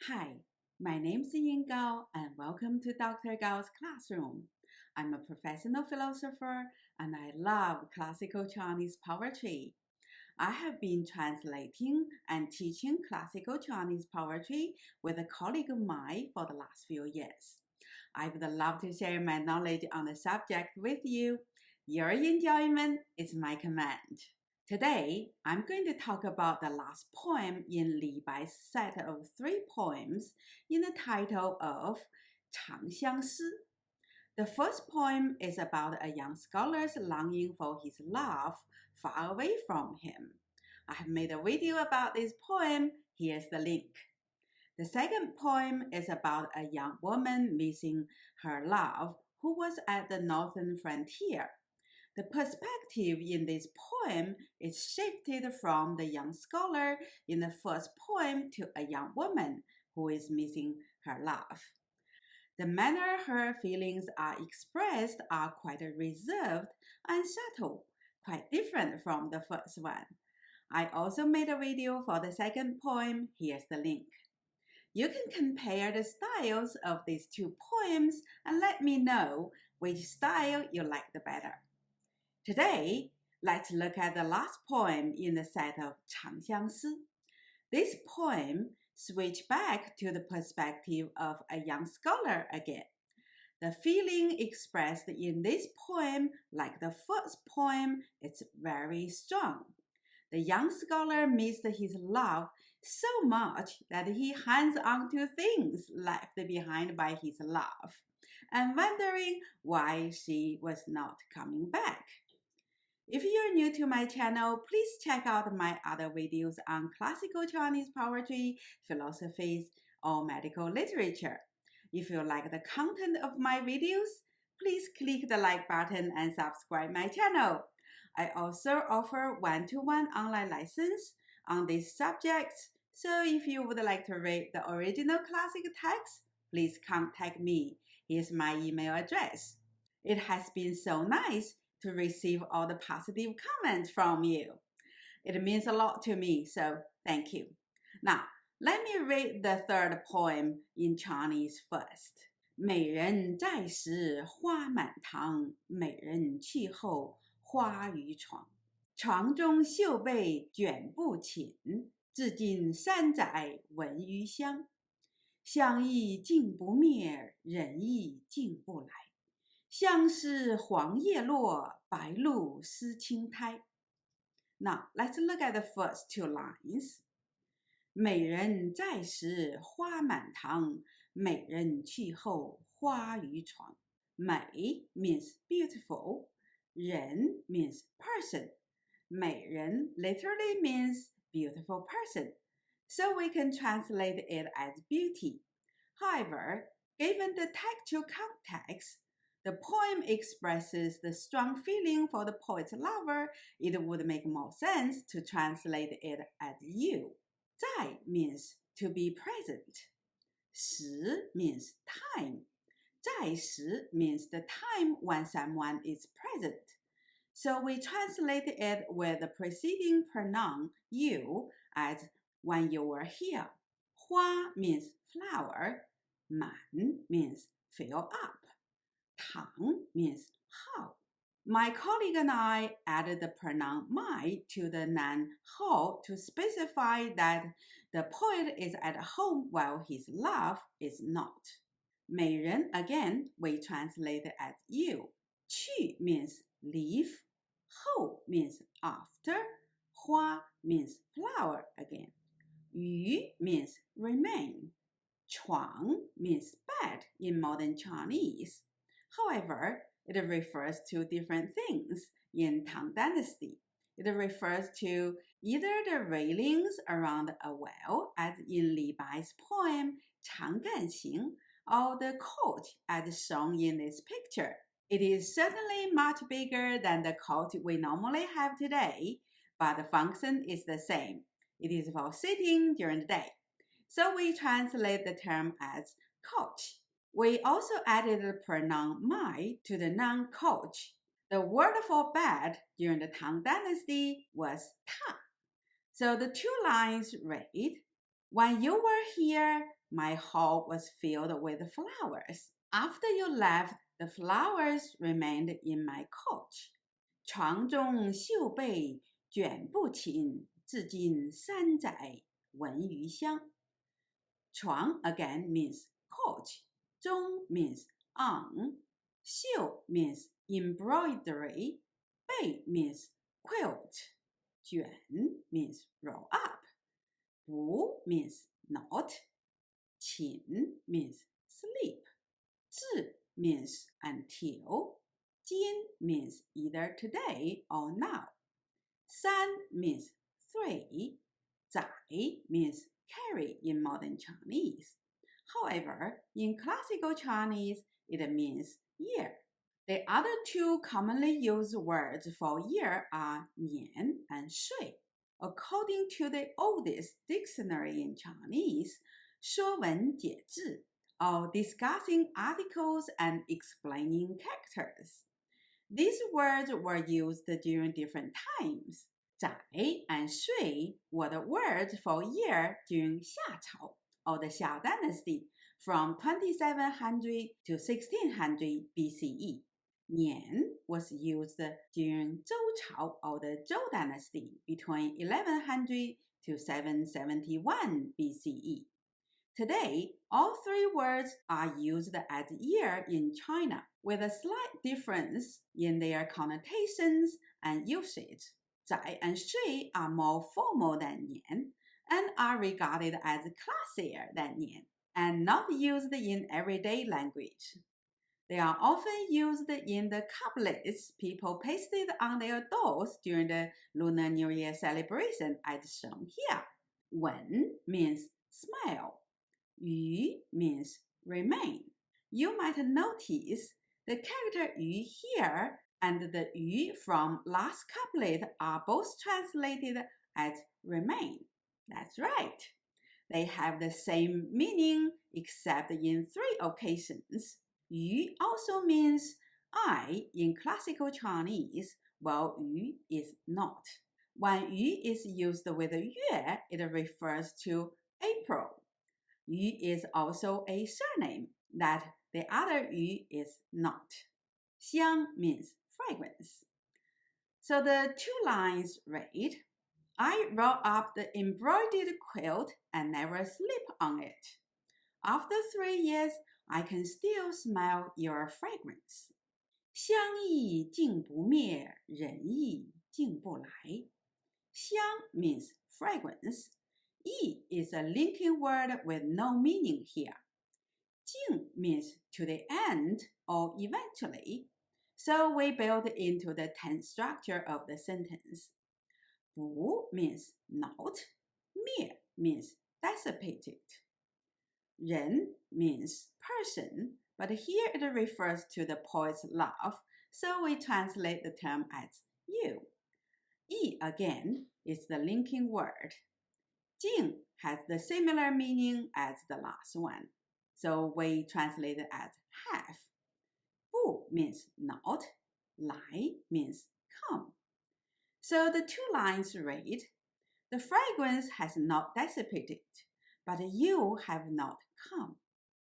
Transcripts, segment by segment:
Hi, my name is Ying Gao and welcome to Dr. Gao's classroom. I'm a professional philosopher and I love classical Chinese poetry. I have been translating and teaching classical Chinese poetry with a colleague of mine for the last few years. I would love to share my knowledge on the subject with you. Your enjoyment is my command. Today, I'm going to talk about the last poem in Li Bai's set of 3 poems in the title of 长相思. The first poem is about a young scholar's longing for his love far away from him. I have made a video about this poem. Here's the link. The second poem is about a young woman missing her love who was at the northern frontier. The perspective in this poem is shifted from the young scholar in the first poem to a young woman who is missing her love. The manner her feelings are expressed are quite reserved and subtle, quite different from the first one. I also made a video for the second poem. Here's the link. You can compare the styles of these 2 poems and let me know which style you like the better. Today, let's look at the last poem in the set of 长相思. This poem switches back to the perspective of a young scholar again. The feeling expressed in this poem, like the first poem, is very strong. The young scholar missed his love so much that he hangs on to things left behind by his love, and wondering why she was not coming back. If you're new to my channel, please check out my other videos on classical Chinese poetry, philosophies, or medical literature. If you like the content of my videos, please click the like button and subscribe my channel. I also offer one-to-one online lessons on these subjects, so if you would like to read the original classic text, please contact me. Here's my email address. It has been so nice to receive all the positive comments from you. It means a lot to me, so thank you. Now, let me read the third poem in Chinese first. 美人在时花满堂，美人去后花馀床。床中绣被卷不寝，至今三载闻余香。香亦竟不灭，人亦竟不来。相思黄叶落，白露湿青苔. Now, let's look at the first 2 lines. 美人在时花满堂，美人去后花馀床. 美 means beautiful. 人 means person. 美人 literally means beautiful person. So we can translate it as beauty. However, given the textual context, the poem expresses the strong feeling for the poet's lover. It would make more sense to translate it as you. 在 means to be present. 时 means time. 在时 means the time when someone is present. So we translate it with the preceding pronoun you as when you were here. 花 means flower. 满 means fill up. Táng means how. My colleague and I added the pronoun my to the noun how to specify that the poet is at home while his love is not. 美人 again we translate it as you. 去 means leave. 后 means after. 花 means flower again. 余 means remain. 床 means bed in modern Chinese. However, it refers to different things in Tang Dynasty. It refers to either the railings around a well, as in Li Bai's poem 长干行, or the court as shown in this picture. It is certainly much bigger than the court we normally have today, but the function is the same. It is for sitting during the day. So we translate the term as coach. We also added the pronoun my to the noun coach. The word for bed during the Tang Dynasty was ta. So the 2 lines read, When you were here, my hall was filled with flowers. After you left, the flowers remained in my coach. 床中绣被卷不寝，至今三载闻余香。床 again means coach. 中 means on. 绣 means embroidery. 被 means quilt. 卷 means roll up. 不 means not. 寝 means sleep. 至 means until. 今 means either today or now. 三 means three. 载 means carry in modern Chinese. However, in classical Chinese, it means year. The other two commonly used words for year are 年 and 岁. According to the oldest dictionary in Chinese, 说文解字, or discussing articles and explaining characters. These words were used during different times. 载 and 岁 were the words for year during Xiāng, or the Xiao dynasty, from 2700 to 1600 BCE. 年 was used during Zhou or the Zhou dynasty between 1100 to 771 BCE. Today, all three words are used as year in China, with a slight difference in their connotations and usage. 载 and 岁 are more formal than 年 and are regarded as classier than 年, and not used in everyday language. They are often used in the couplets people pasted on their doors during the Lunar New Year celebration as shown here. 闻 means smell. 余 means remain. You might notice the character 余 here and the 余 from last couplet are both translated as remain. That's right. They have the same meaning except in three occasions. 余 also means I in classical Chinese, while 余 is not. When 余 is used with 月, it refers to April. 余 is also a surname that the other 余 is not. Xiāng means fragrance. So the two lines read, I roll up the embroidered quilt and never sleep on it. After 3 years, I can still smell your fragrance. 香亦竟不灭，人亦竟不来。香 means fragrance. 亦 is a linking word with no meaning here. 竟 means to the end or eventually, so we build into the tense structure of the sentence. 不 means not. 灭 means dissipated. 人 means person, but here it refers to the poet's love, so we translate the term as you. 亦 again is the linking word. 竟 has the similar meaning as the last one, so we translate it as have. 不 means not. 来 means come. So the two lines read, the fragrance has not dissipated, but you have not come.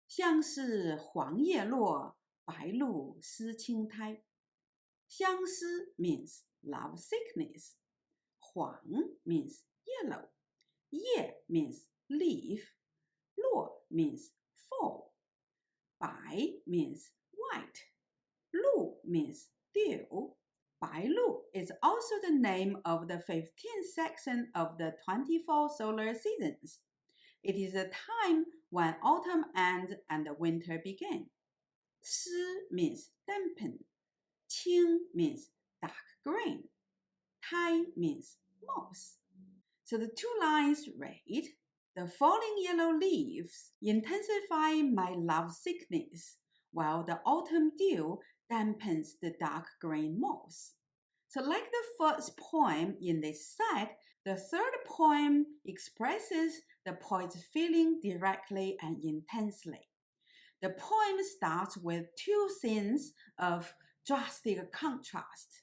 相思黄叶落，白露湿青苔。相思 means love sickness. 黄 means yellow. 叶 means leaf. 落 means fall. 白 means white. 露 means dew. 白露 is also the name of the 15th section of the 24 solar seasons. It is a time when autumn ends and winter begins. 湿 means dampen. 青 means dark green. 苔 means moss. So the two lines read, the falling yellow leaves intensify my love sickness, while the autumn dew dampens the dark green moss. So like the first poem in this set, the third poem expresses the poet's feeling directly and intensely. The poem starts with two scenes of drastic contrast.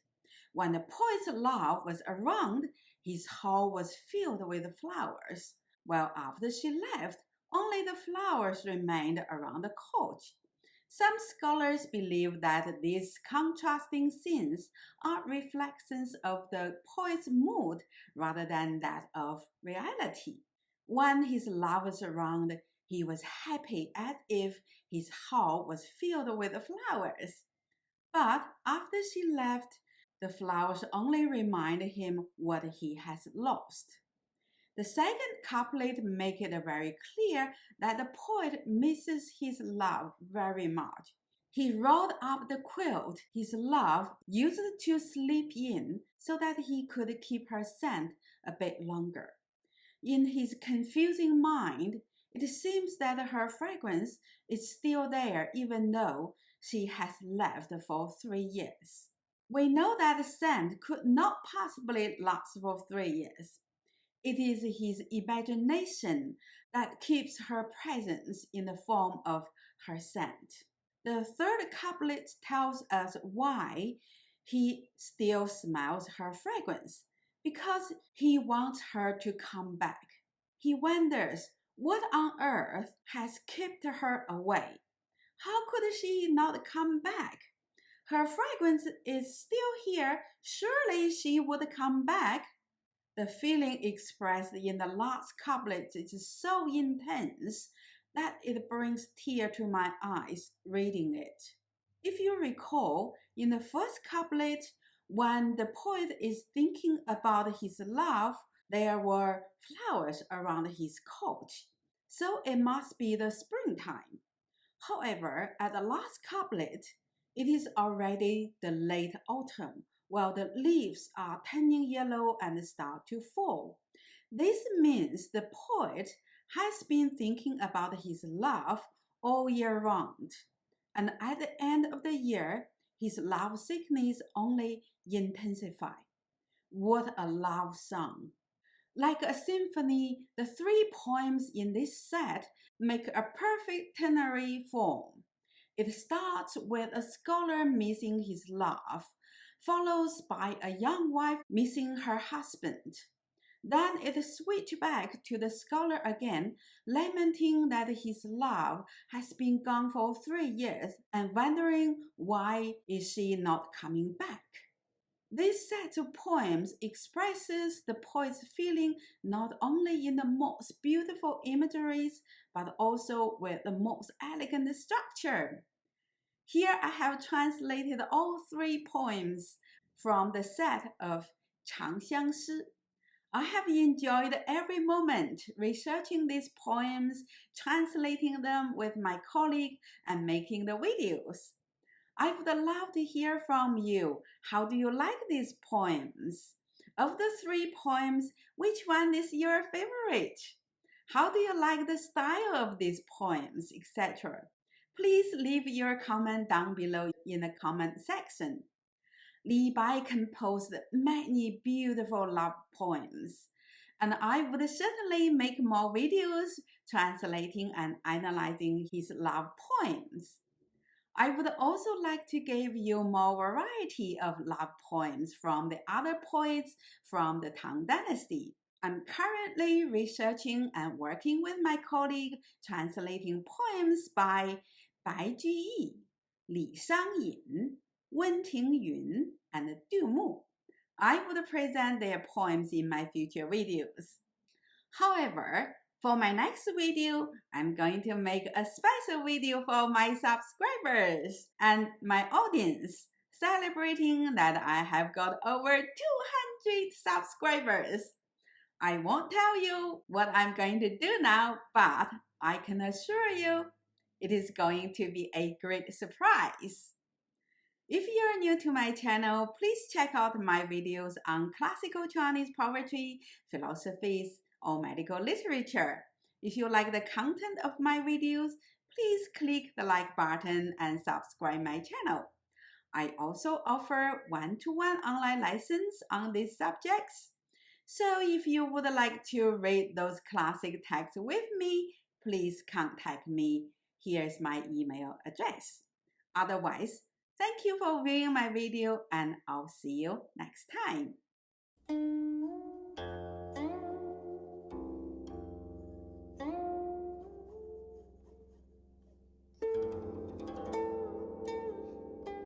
When the poet's love was around, his hall was filled with flowers. while after she left, only the flowers remained around the coach. Some scholars believe that these contrasting scenes are reflections of the poet's mood rather than that of reality. When his love was around, he was happy as if his hall was filled with flowers. But after she left, the flowers only remind him what he has lost. The second couplet makes it very clear that the poet misses his love very much. He rolled up the quilt his love used to sleep in so that he could keep her scent a bit longer. In his confusing mind, it seems that her fragrance is still there even though she has left for 3 years. We know that the scent could not possibly last for 3 years. It is his imagination that keeps her presence in the form of her scent. The third couplet tells us why he still smells her fragrance, because he wants her to come back. He wonders what on earth has kept her away. How could she not come back? Her fragrance is still here. Surely she would come back. The feeling expressed in the last couplet is so intense that it brings tears to my eyes reading it. If you recall, in the first couplet, when the poet is thinking about his love, there were flowers around his coach, so it must be the springtime. However, at the last couplet, it is already the late autumn, while the leaves are turning yellow and start to fall. This means the poet has been thinking about his love all year round, and at the end of the year, his love sickness only intensified. What a love song! Like a symphony, the 3 poems in this set make a perfect ternary form. It starts with a scholar missing his love, follows by a young wife missing her husband. Then it switches back to the scholar again, lamenting that his love has been gone for 3 years and wondering why is she not coming back. This set of poems expresses the poet's feeling not only in the most beautiful imageries, but also with the most elegant structure. Here I have translated all 3 poems from the set of 长相思. I have enjoyed every moment researching these poems, translating them with my colleague, and making the videos. I would love to hear from you. How do you like these poems? Of the 3 poems, which one is your favorite? How do you like the style of these poems, etc.? Please leave your comment down below in the comment section. Li Bai composed many beautiful love poems, and I would certainly make more videos translating and analyzing his love poems. I would also like to give you more variety of love poems from the other poets from the Tang Dynasty. I'm currently researching and working with my colleague translating poems by Bai Ji, Li Xiāng, Wen Tingyun, and Du Mu. I would present their poems in my future videos. However, for my next video, I'm going to make a special video for my subscribers and my audience, celebrating that I have got over 200 subscribers. I won't tell you what I'm going to do now, but I can assure you it is going to be a great surprise. If you're new to my channel, please check out my videos on classical Chinese poetry, philosophies, or medical literature. If you like the content of my videos, please click the like button and subscribe my channel. I also offer one-to-one online lessons on these subjects. So if you would like to read those classic texts with me, please contact me. Here's my email address. Otherwise, thank you for viewing my video, and I'll see you next time.